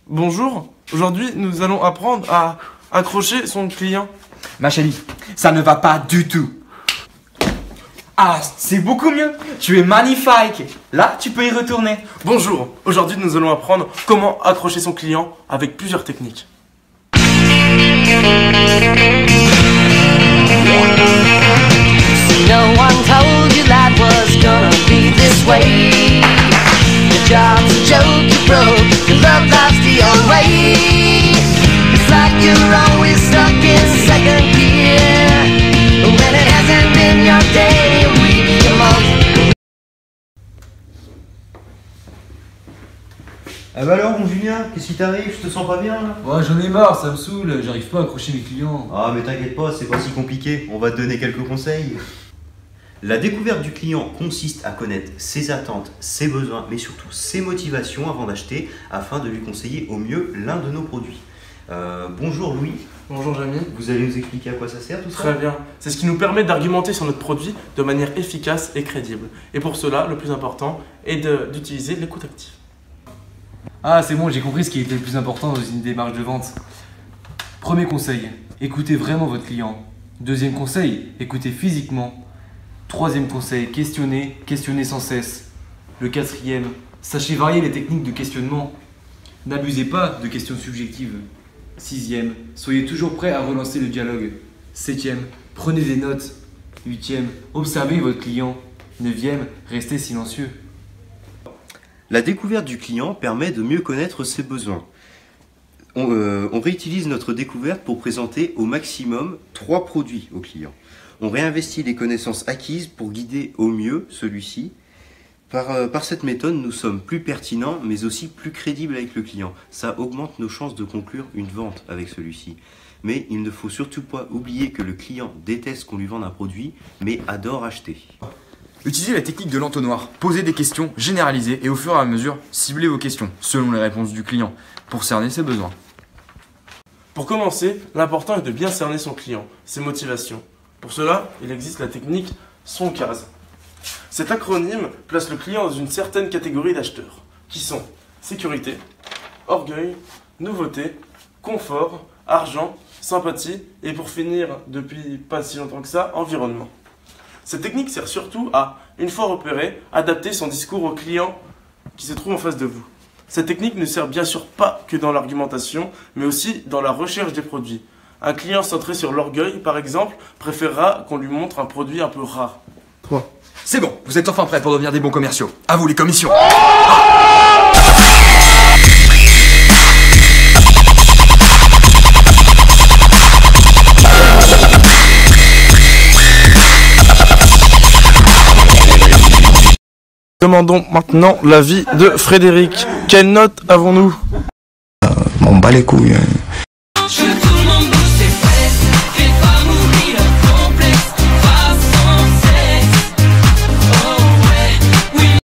Bonjour, aujourd'hui nous allons apprendre à accrocher son client. Ma chérie, ça ne va pas du tout. Ah, c'est beaucoup mieux. Tu es magnifique. Là, tu peux y retourner. Bonjour, aujourd'hui nous allons apprendre comment accrocher son client avec plusieurs techniques. No one told you life was gonna be this way. Your job's a joke, you broke, your love life's the old way. It's like you're always stuck in second gear when it hasn't been your day, week, your month. Ah bah alors mon Julien, qu'est-ce qui t'arrive? Je te sens pas bien là? Ouais, j'en ai marre, ça me saoule, j'arrive pas à accrocher mes clients. Ah mais t'inquiète pas, c'est pas si compliqué, on va te donner quelques conseils. La découverte du client consiste à connaître ses attentes, ses besoins, mais surtout ses motivations avant d'acheter, afin de lui conseiller au mieux l'un de nos produits. Bonjour Louis. Bonjour Jamie. Vous allez nous expliquer à quoi ça sert tout ça? Très bien, c'est ce qui nous permet d'argumenter sur notre produit de manière efficace et crédible. Et pour cela, le plus important est d'utiliser l'écoute active. Ah, c'est bon, j'ai compris ce qui était le plus important dans une démarche de vente. Premier conseil, écoutez vraiment votre client. Deuxième conseil, écoutez physiquement. Troisième conseil, questionnez sans cesse. Le quatrième, sachez varier les techniques de questionnement. N'abusez pas de questions subjectives. Sixième, soyez toujours prêt à relancer le dialogue. Septième, prenez des notes. Huitième, observez votre client. Neuvième, restez silencieux. La découverte du client permet de mieux connaître ses besoins. On réutilise notre découverte pour présenter au maximum 3 produits au client. On réinvestit les connaissances acquises pour guider au mieux celui-ci. Par cette méthode, nous sommes plus pertinents, mais aussi plus crédibles avec le client. Ça augmente nos chances de conclure une vente avec celui-ci. Mais il ne faut surtout pas oublier que le client déteste qu'on lui vende un produit, mais adore acheter. Utilisez la technique de l'entonnoir. Posez des questions généralisées et au fur et à mesure, ciblez vos questions selon les réponses du client pour cerner ses besoins. Pour commencer, l'important est de bien cerner son client, ses motivations. Pour cela, il existe la technique son case. Cet acronyme place le client dans une certaine catégorie d'acheteurs, qui sont sécurité, orgueil, nouveauté, confort, argent, sympathie et pour finir, depuis pas si longtemps que ça, environnement. Cette technique sert surtout à, une fois repéré, adapter son discours au client qui se trouve en face de vous. Cette technique ne sert bien sûr pas que dans l'argumentation, mais aussi dans la recherche des produits. Un client centré sur l'orgueil, par exemple, préférera qu'on lui montre un produit un peu rare. 3. C'est bon, vous êtes enfin prêts pour devenir des bons commerciaux. À vous les commissions. Demandons maintenant l'avis de Frédéric. Quelle note avons-nous? M'en bat les couilles.